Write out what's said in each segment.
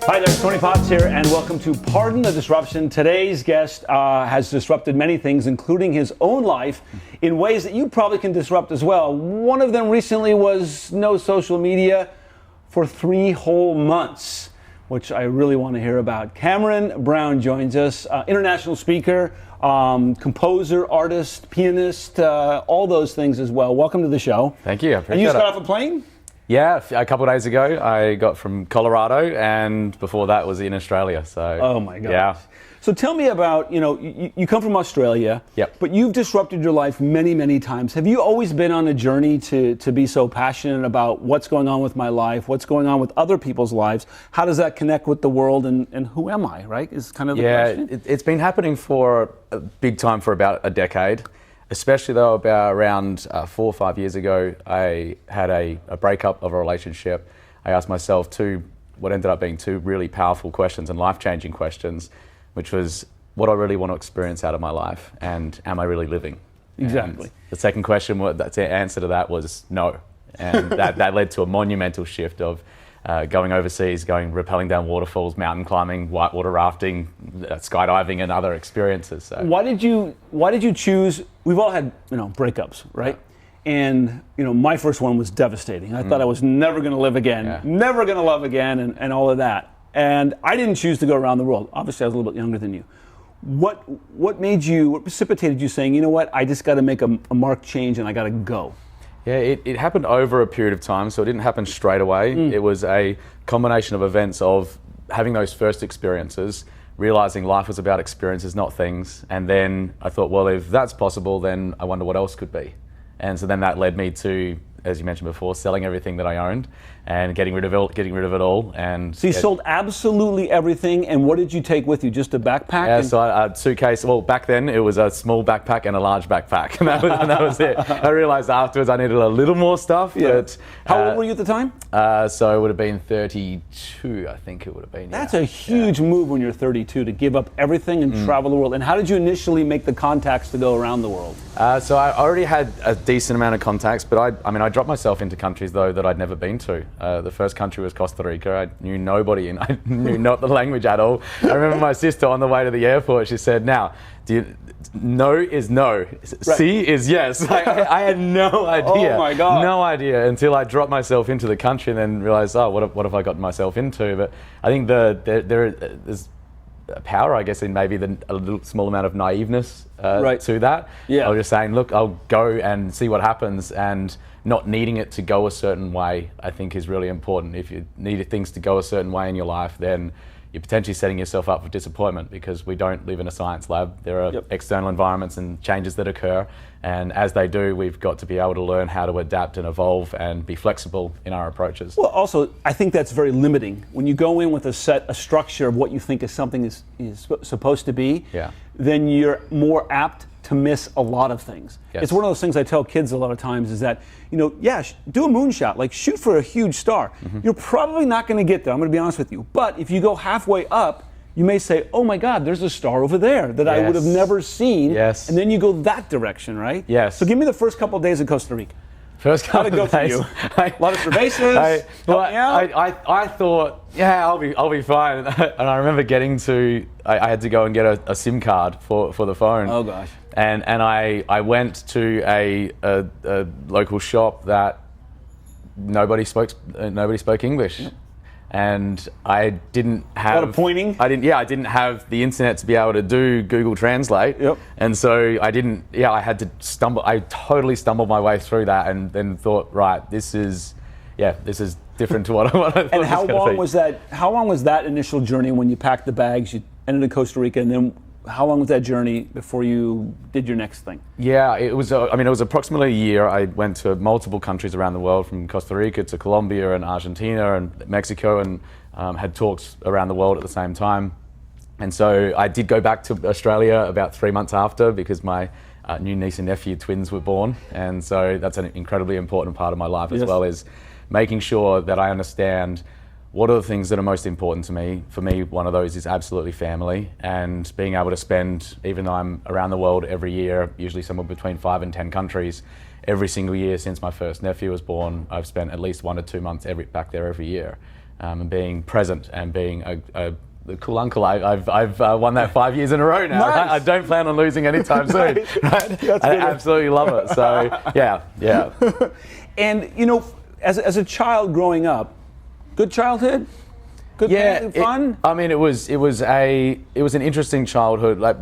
Hi there, Tony Potts here, and welcome to Pardon the Disruption. Today's guest has disrupted many things, including his own life, in ways that you probably can disrupt as well. One of them recently was no social media for 3 whole months, which I really want to hear about. Cameron Brown joins us, international speaker, composer, artist, pianist, all those things as well. Welcome to the show. Thank you. I appreciate and you just it. got off a plane? Yeah, a couple of days ago, I got from Colorado, and before that was in Australia. So. Oh my gosh. Yeah. So tell me about, you come from Australia, Yep. but you've disrupted your life many, many times. Have you always been on a journey to be so passionate about what's going on with my life, what's going on with other people's lives? How does that connect with the world, and who am I, right? Is kind of the question. Yeah, it's been happening for a big time, for about a decade. Especially though, about around 4 or 5 years ago, I had a breakup of a relationship. I asked myself what ended up being 2 really powerful questions and life-changing questions, which was, what do I really want to experience out of my life, and am I really living? Exactly. And the second question, the answer to that was no. And that led to a monumental shift of going overseas, rappelling down waterfalls, mountain climbing, whitewater rafting, skydiving, and other experiences. So. Why did you choose? We've all had breakups, right? And my first one was devastating. I thought I was never going to live again, never going to love again, and all of that. And I didn't choose to go around the world. Obviously, I was a little bit younger than you. What precipitated you saying, you know what, I just got to make a marked change and I got to go? Yeah, it happened over a period of time, so it didn't happen straight away. It was a combination of events of having those first experiences, realizing life was about experiences, not things. And then I thought, well, if that's possible, then I wonder what else could be. And so then that led me to, as you mentioned before, selling everything that I owned and getting rid of it all. And so you sold absolutely everything, and what did you take with you? Just a backpack? Yeah, so I had a suitcase. Well, back then it was a small backpack and a large backpack, and that was it. I realized afterwards I needed a little more stuff. Yeah. But how old were you at the time? So it would have been 32, I think it would have been. That's a huge move when you're 32 to give up everything and travel the world. And how did you initially make the contacts to go around the world? So I already had a decent amount of contacts, but I dropped myself into countries though that I'd never been to. The first country was Costa Rica. I knew nobody and I knew not the language at all. I remember my sister on the way to the airport, she said, now, no is no, C is yes. I had no idea. Oh my God. No idea until I dropped myself into the country and then realized, what have I gotten myself into? But I think there's power, I guess, in maybe a little small amount of naiveness to that. Yeah. I was just saying, look, I'll go and see what happens, and not needing it to go a certain way, I think, is really important. If you need things to go a certain way in your life, then you're potentially setting yourself up for disappointment, because we don't live in a science lab. There are external environments and changes that occur, and as they do, we've got to be able to learn how to adapt and evolve and be flexible in our approaches. Well, also, I think that's very limiting. When you go in with a structure of what you think something is supposed to be, then you're more apt to miss a lot of things. Yes. It's one of those things I tell kids a lot of times is that, do a moonshot, like shoot for a huge star. You're probably not going to get there, I'm going to be honest with you. But if you go halfway up, you may say, oh my God, there's a star over there that I would have never seen. Yes. And then you go that direction, right? Yes. So give me the first couple of days in Costa Rica. First couple of days, a lot of cervezas. I thought, I'll be fine. And I remember I had to go and get a SIM card for the phone. Oh gosh. And I went to a local shop that nobody spoke English. Yep. And I didn't have a lot of pointing. I didn't have the internet to be able to do Google Translate. Yep. And so I had to stumble. I totally stumbled my way through that, and then thought, right, this is different to what I thought. And how long was that? How long was that initial journey when you packed the bags? You ended in Costa Rica, and then how long was that journey before you did your next thing? Yeah, it was. It was approximately a year. I went to multiple countries around the world, from Costa Rica to Colombia and Argentina and Mexico, and had talks around the world at the same time. And so I did go back to Australia about 3 months after, because my new niece and nephew twins were born, and so that's an incredibly important part of my life as well, is making sure that I understand what are the things that are most important to me. For me, one of those is absolutely family, and being able to spend, even though I'm around the world every year, usually somewhere between 5 and 10 countries, every single year since my first nephew was born, I've spent at least 1 to 2 months back there every year. and being present and being the cool uncle. I've won that 5 years in a row now. Nice. Right? I don't plan on losing anytime soon. Right? I absolutely love it. So yeah. And as a child growing up, good childhood, good fun. It was an interesting childhood. Like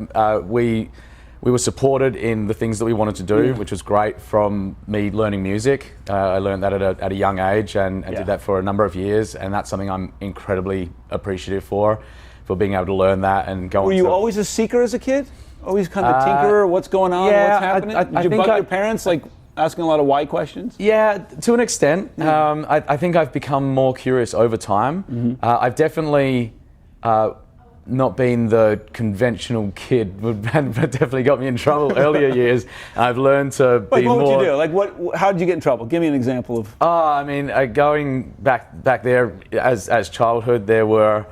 we were supported in the things that we wanted to do, which was great. From me learning music, I learned that at a young age, and did that for a number of years, and that's something I'm incredibly appreciative for being able to learn that and go. Were you always a seeker as a kid? Always kind of tinkerer? What's going on? Yeah, what's happening? Did you bug your parents, like asking a lot of why questions? Yeah, to an extent. I think I've become more curious over time. I've definitely not been the conventional kid, but definitely got me in trouble earlier years. I've learned to be more... What would you do? Like, how did you get in trouble? Give me an example of... Going back there as childhood, there were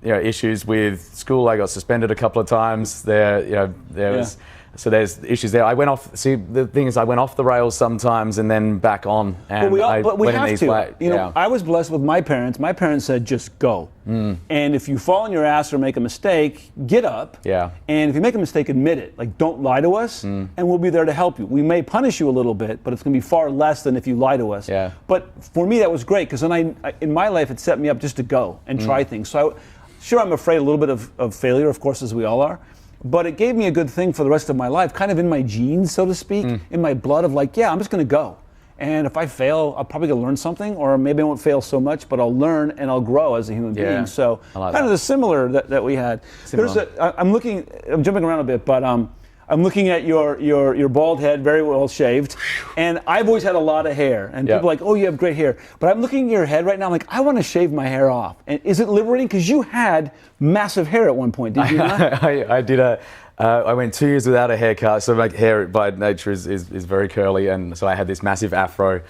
issues with school. I got suspended a couple of times. There was... So there's issues there. I went off. See, the thing is, I went off the rails sometimes and then back on. And but we have to. I was blessed with my parents. My parents said, just go. And if you fall on your ass or make a mistake, get up. Yeah. And if you make a mistake, admit it. Like, don't lie to us, and we'll be there to help you. We may punish you a little bit, but it's going to be far less than if you lie to us. Yeah. But for me, that was great, because then in my life, it set me up just to go and try things. So I'm afraid a little bit of failure, of course, as we all are. But it gave me a good thing for the rest of my life, kind of in my genes, so to speak, in my blood of like, I'm just going to go. And if I fail, I'll probably going to learn something, or maybe I won't fail so much, but I'll learn and I'll grow as a human being. So kind of the similar that we had. I'm jumping around a bit, but I'm looking at your bald head, very well shaved, and I've always had a lot of hair. And people are like, oh, you have great hair. But I'm looking at your head right now, I'm like, I want to shave my hair off. And is it liberating? Because you had massive hair at one point, did you not? I did I went 2 years without a haircut, so my hair by nature is very curly, and so I had this massive afro,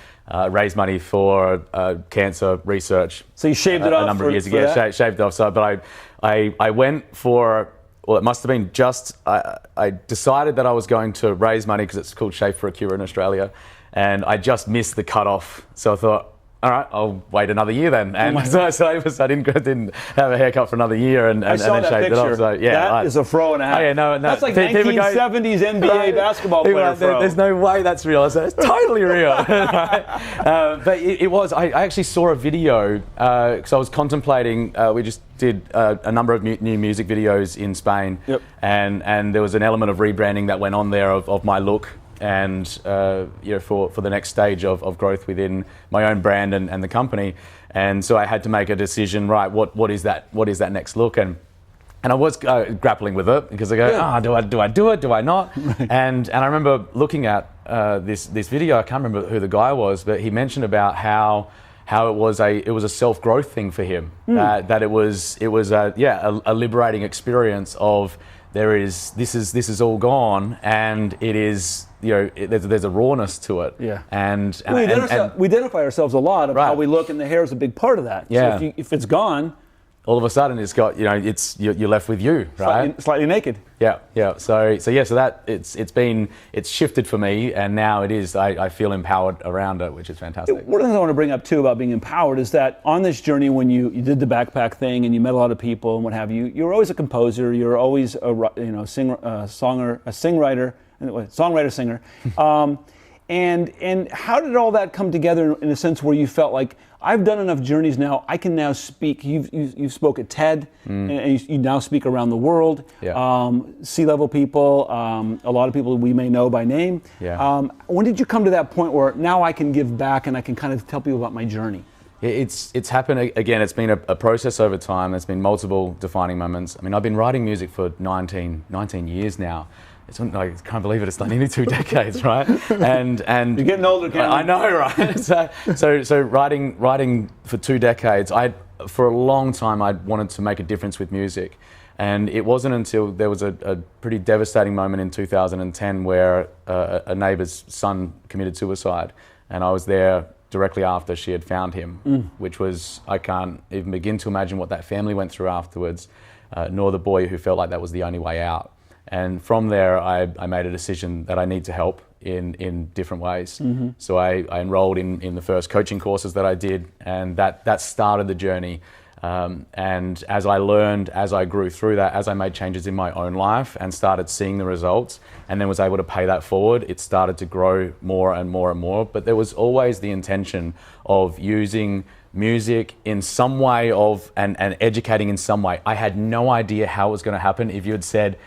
raised money for cancer research. So you shaved it off a number of years ago. Shaved it off. So, but I went for... Well, it must have been just, I decided that I was going to raise money, because it's called Shave for a Cure in Australia, and I just missed the cutoff. So I thought, all right, I'll wait another year then. And so I didn't have a haircut for another year, and then shaved it off. So, that is a fro and a half. Oh, yeah, no. That's like 1970s NBA basketball player fro. There's no way that's real. I said, it's totally real. But it was. I actually saw a video, because I was contemplating. We just did a number of new music videos in Spain, and there was an element of rebranding that went on there of my look. And for the next stage of growth within my own brand and the company, and so I had to make a decision. Right, what is that next look? And I was grappling with it, because I go, do I do it? Do I not? Right. And I remember looking at this video. I can't remember who the guy was, but he mentioned about how it was a self-growth thing for him. That it was a liberating experience of. This is all gone, and it is, there's a rawness to it. Yeah. And we identify ourselves a lot of how we look, and the hair is a big part of that. Yeah. So if it's gone, all of a sudden it's got, you're left with you, right? Slightly naked. Yeah. So that it's shifted for me, and now it is. I feel empowered around it, which is fantastic. One of the things I want to bring up too about being empowered is that on this journey, when you did the backpack thing and you met a lot of people and what have you, you're always a composer. You're always a songwriter, singer. And how did all that come together in a sense where you felt like, I've done enough journeys now, I can now speak. You spoke at TED, and you now speak around the world. Yeah. C-level people, a lot of people we may know by name. Yeah. When did you come to that point where now I can give back and I can kind of tell people about my journey? It's happened again. It's been a process over time. There's been multiple defining moments. I mean, I've been writing music for 19 years now. I can't believe it. It's like nearly 2 decades, right? And you're getting older, Cameron. I know, right? So writing for 2 decades. For a long time, I wanted to make a difference with music, and it wasn't until there was a pretty devastating moment in 2010 where a neighbour's son committed suicide, and I was there directly after she had found him, which was, I can't even begin to imagine what that family went through afterwards, nor the boy who felt like that was the only way out. And from there, I made a decision that I need to help in different ways. So I enrolled in the first coaching courses that I did, and that started the journey. And as I learned, as I grew through that, as I made changes in my own life and started seeing the results, and then was able to pay that forward, it started to grow more and more and more. But there was always the intention of using music in some way and educating in some way. I had no idea how it was going to happen. If you had said,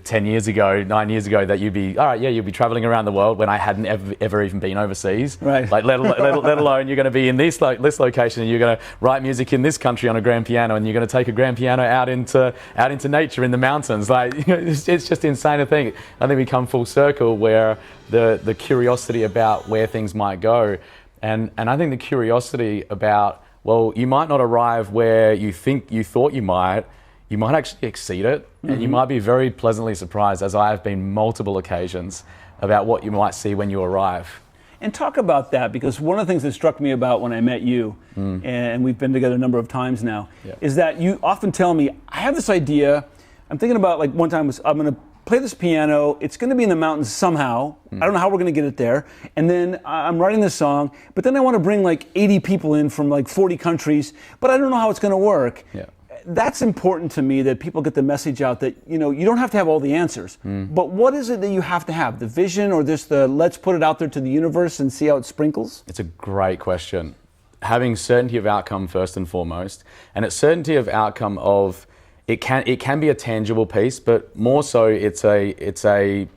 10 years ago, 9 years ago, that you'd be, all right, yeah, you'll be traveling around the world, when I hadn't ever even been overseas. Right. Like, let alone you're going to be in this location, and you're going to write music in this country on a grand piano, and you're going to take a grand piano out into nature in the mountains. Like, it's just insane to think. I think we come full circle where the curiosity about where things might go, and I think the curiosity about, well, you might not arrive where you thought you might actually exceed it, and you might be very pleasantly surprised, as I have been multiple occasions, about what you might see when you arrive. And talk about that, because one of the things that struck me about when I met you, and we've been together a number of times now, is that you often tell me, I have this idea, I'm thinking about, like, one time I'm going to play this piano, it's going to be in the mountains somehow, I don't know how we're going to get it there, and then I'm writing this song, but then I want to bring like 80 people in from like 40 countries, but I don't know how it's going to work. Yeah. That's important to me, that people get the message out that, you don't have to have all the answers. But what is it that you have to have? The vision, or just let's put it out there to the universe and see how it sprinkles? It's a great question. Having certainty of outcome first and foremost, and it's certainty of outcome of, it can be a tangible piece, but more so it's an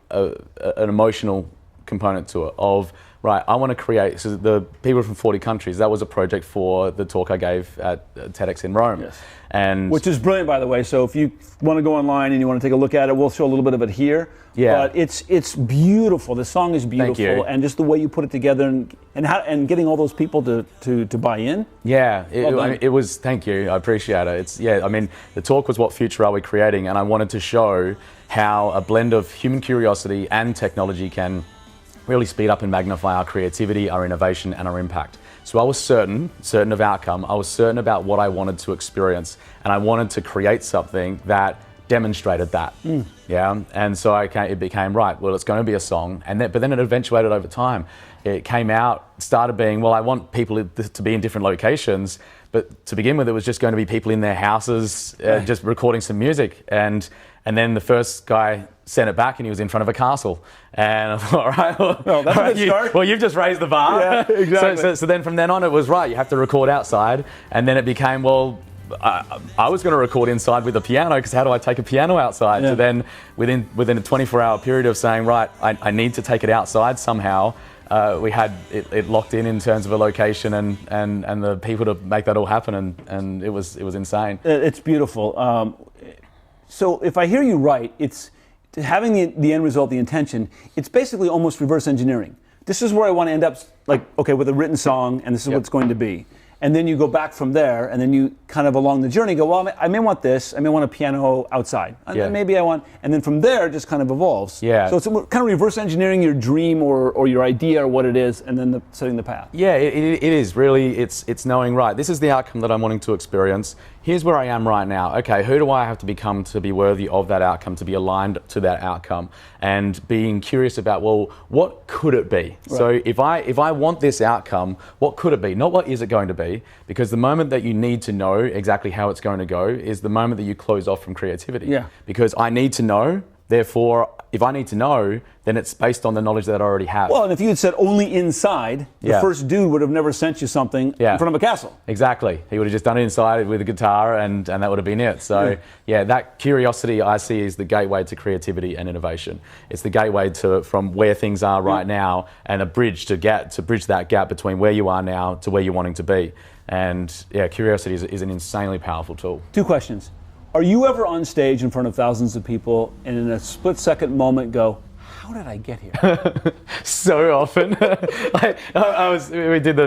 emotional component to it of, right, I want to create, so the people from 40 countries, that was a project for the talk I gave at TEDx in Rome. Yes. And which is brilliant, by the way. So if you want to go online and you want to take a look at it, we'll show a little bit of it here. Yeah. But it's beautiful. The song is beautiful. Thank you. And just the way you put it together, and getting all those people to buy in. Yeah, it was, thank you, I appreciate it. The talk was, what future are we creating? And I wanted to show how a blend of human curiosity and technology can really speed up and magnify our creativity, our innovation, and our impact. So I was certain of outcome. I was certain about what I wanted to experience, and I wanted to create something that demonstrated that. Yeah, and so it became, right, well, it's going to be a song, but then it eventuated over time. It came out, started being, well, I want people to be in different locations, but to begin with, it was just going to be people in their houses, just recording some music, and then the first guy sent it back, and he was in front of a castle. And I thought, all right, well, that's a good start. Well, you've just raised the bar. Yeah, exactly. So then from then on, it was, right, you have to record outside. And then it became, well, I was going to record inside with a piano, because how do I take a piano outside? Yeah. So then within a 24-hour period of saying, right, I need to take it outside somehow, we had it locked in terms of a location and the people to make that all happen, and it was insane. It's beautiful. So if I hear you right, it's having the end result, the intention, it's basically almost reverse engineering. This is where I want to end up, like, okay, with a written song, and this is what it's going to be. And then you go back from there, and then you kind of along the journey go, well, I may want this, I may want a piano outside. And maybe I want, and then from there it just kind of evolves. Yeah. So it's kind of reverse engineering your dream or your idea or what it is, and then setting the path. Yeah, it is really, it's knowing, right, this is the outcome that I'm wanting to experience. Here's where I am right now. Okay, who do I have to become to be worthy of that outcome, to be aligned to that outcome, and being curious about, well, what could it be? Right. So if I want this outcome, what could it be? Not what is it going to be, because the moment that you need to know exactly how it's going to go is the moment that you close off from creativity. Yeah. Because I need to know, therefore, if I need to know, then it's based on the knowledge that I already have. Well, and if you had said only inside, the first dude would have never sent you something in front of a castle. Exactly. He would have just done it inside with a guitar, and that would have been it. So, that curiosity I see is the gateway to creativity and innovation. It's the gateway from where things are right now, and a bridge to bridge that gap between where you are now to where you're wanting to be. And curiosity is an insanely powerful tool. 2 questions. Are you ever on stage in front of thousands of people and in a split-second moment go, how did I get here? So often. We did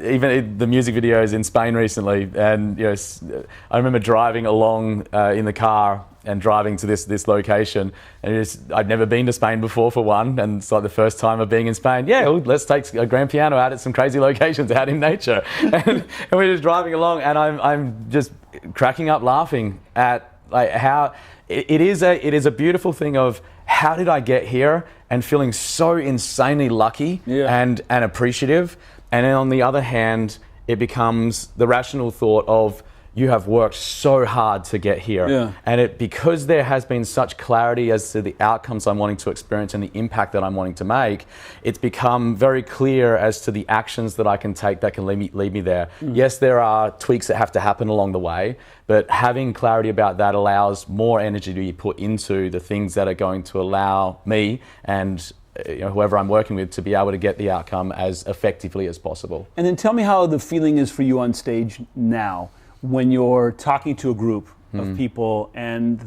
even the music videos in Spain recently, and I remember driving along in the car and driving to this location, and I'd never been to Spain before, for one, and it's like the first time of being in Spain. Let's take a grand piano out at some crazy locations out in nature, and we're just driving along, and I'm just cracking up laughing at, like, how it is a beautiful thing of how did I get here, and feeling so insanely lucky and appreciative. And then on the other hand, it becomes the rational thought of, you have worked so hard to get here. And because there has been such clarity as to the outcomes I'm wanting to experience and the impact that I'm wanting to make, it's become very clear as to the actions that I can take that can lead me there. Yes, there are tweaks that have to happen along the way, but having clarity about that allows more energy to be put into the things that are going to allow me and whoever I'm working with to be able to get the outcome as effectively as possible. And then tell me how the feeling is for you on stage now, when you're talking to a group of people and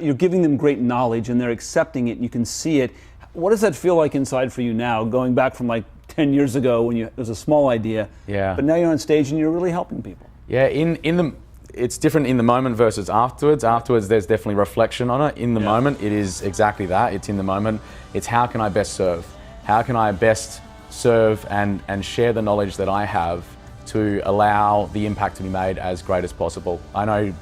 you're giving them great knowledge and they're accepting it and you can see it. What does that feel like inside for you now, going back from like 10 years ago when it was a small idea, but now you're on stage and you're really helping people? Yeah, it's different in the moment versus afterwards. Afterwards, there's definitely reflection on it. In the moment, it is exactly that. It's in the moment. It's how can I best serve? How can I best serve and share the knowledge that I have to allow the impact to be made as great as possible. I know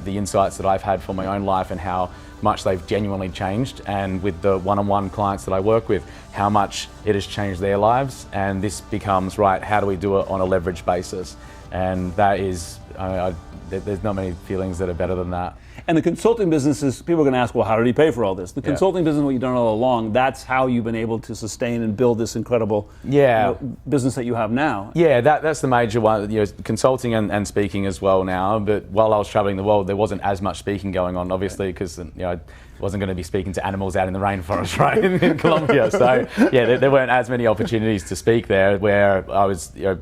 the insights that I've had for my own life and how much they've genuinely changed, and with the one-on-one clients that I work with, how much it has changed their lives. And this becomes, right, how do we do it on a leverage basis? And that is, there's not many feelings that are better than that. And the consulting businesses, people are going to ask, well, how did he pay for all this? The consulting business, what you've done all along, that's how you've been able to sustain and build this incredible business that you have now. Yeah, that's the major one. Consulting and speaking as well now. But while I was traveling the world, there wasn't as much speaking going on, obviously, because I wasn't going to be speaking to animals out in the rainforest, right, in Colombia. So there weren't as many opportunities to speak there. Where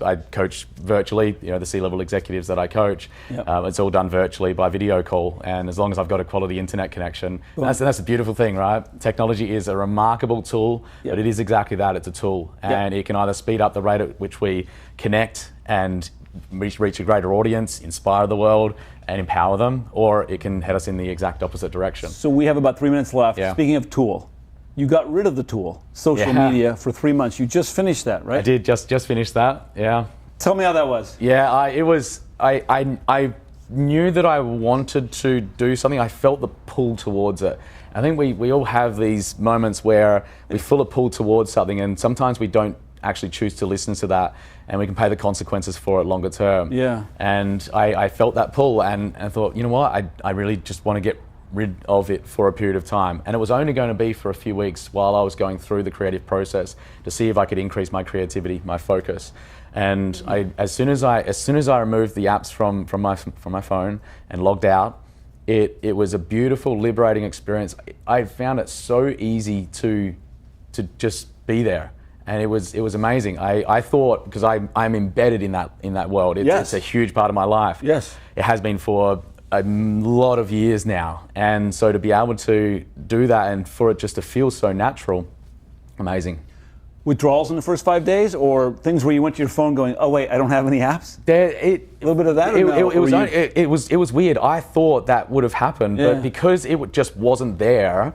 I coach virtually. The C-level executives that I coach, it's all done virtually by video call, and as long as I've got a quality internet connection, that's a beautiful thing, right? Technology is a remarkable tool, but it is exactly that. It's a tool, and it can either speed up the rate at which we connect and reach a greater audience, inspire the world, and empower them, or it can head us in the exact opposite direction. So we have about 3 minutes left. Speaking of tool, you got rid of the tool, social media, for 3 months. You just finished that, right? I did just finish that. Yeah. Tell me how that was. Yeah, I knew that I wanted to do something. I felt the pull towards it. I think we all have these moments where we feel a pull towards something, and sometimes we don't actually choose to listen to that, and we can pay the consequences for it longer term. And I felt that pull and thought, you know what, I really just want to get rid of it for a period of time. And it was only going to be for a few weeks while I was going through the creative process to see if I could increase my creativity, my focus. And as soon as I removed the apps from my phone and logged out, it was a beautiful, liberating experience. I found it so easy to just be there. And it was amazing. I thought, because I'm embedded in that world. It's a huge part of my life. It has been for a lot of years now. And so to be able to do that and for it just to feel so natural, amazing. Withdrawals in the first 5 days, or things where you went to your phone going, oh wait, I don't have any apps? A little bit of that. It was weird. I thought that would have happened, but because it just wasn't there,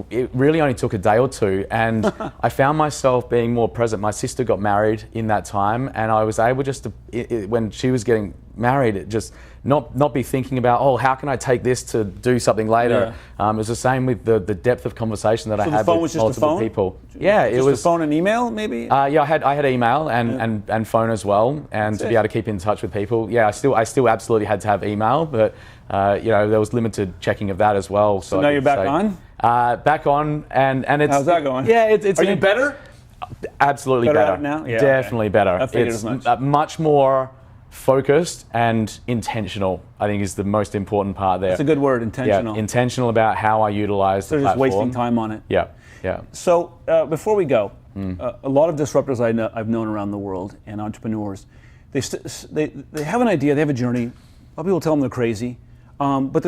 it really only took a day or two, and I found myself being more present. My sister got married in that time, and I was able just to, when she was getting married, just not be thinking about, oh, how can I take this to do something later? It was the same with the depth of conversation that I had with multiple people. It was a phone and email, maybe. I had email and phone as well, and to be able to keep in touch with people. I still absolutely had to have email, but there was limited checking of that as well. So now you're back on. Back on, and it's. How's that going? Are you better? Absolutely better now. Definitely better. I figured as much. Much more focused and intentional, I think, is the most important part there. That's a good word, intentional. Intentional about how I utilize the platform. Just wasting time on it. Yeah. So before we go, a lot of disruptors I've known around the world and entrepreneurs, they have an idea, they have a journey. A lot of people tell them they're crazy, but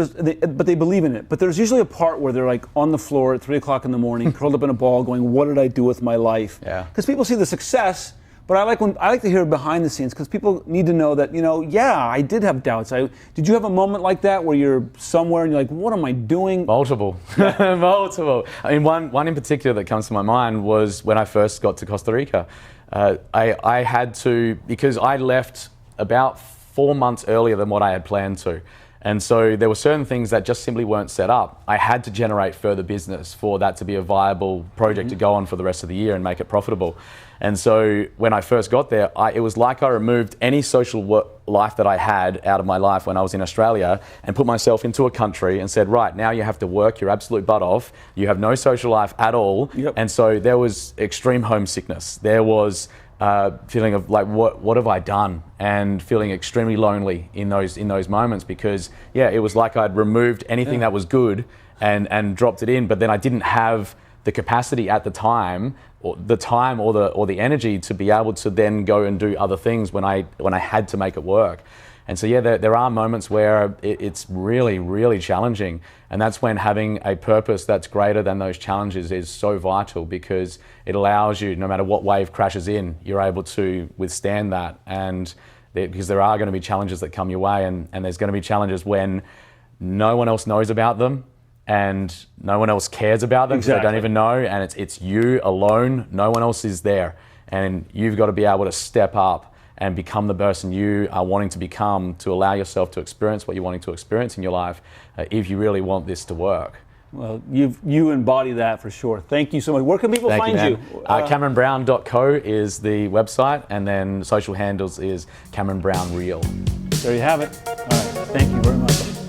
they believe in it. But there's usually a part where they're like on the floor at 3 o'clock in the morning, curled up in a ball, going, "What did I do with my life?" Because people see the success. But I like to hear behind the scenes, because people need to know that, I did have doubts. Did you have a moment like that where you're somewhere and you're like, what am I doing? Multiple. Multiple. I mean, one in particular that comes to my mind was when I first got to Costa Rica. I had to, because I left about 4 months earlier than what I had planned to. And so there were certain things that just simply weren't set up. I had to generate further business for that to be a viable project to go on for the rest of the year and make it profitable. And so when I first got there, it was like I removed any social life that I had out of my life when I was in Australia and put myself into a country and said, right, now you have to work your absolute butt off. You have no social life at all. Yep. And so there was extreme homesickness. There was feeling of like, what have I done? And feeling extremely lonely in those moments because, yeah, it was like I'd removed anything that was good and dropped it in, but then I didn't have the capacity at the time or the energy to be able to then go and do other things when I had to make it work. And so yeah, there are moments where it's really, really challenging. And that's when having a purpose that's greater than those challenges is so vital because it allows you, no matter what wave crashes in, you're able to withstand that. And because there are going to be challenges that come your way and there's going to be challenges when no one else knows about them and no one else cares about them because they don't even know, and it's you alone, no one else is there. And you've got to be able to step up and become the person you are wanting to become to allow yourself to experience what you're wanting to experience in your life if you really want this to work. Well, you embody that for sure. Thank you so much. Where can people find you? CameronBrown.co is the website, and then social handles is Cameron Brown Real. There you have it. All right. Thank you very much.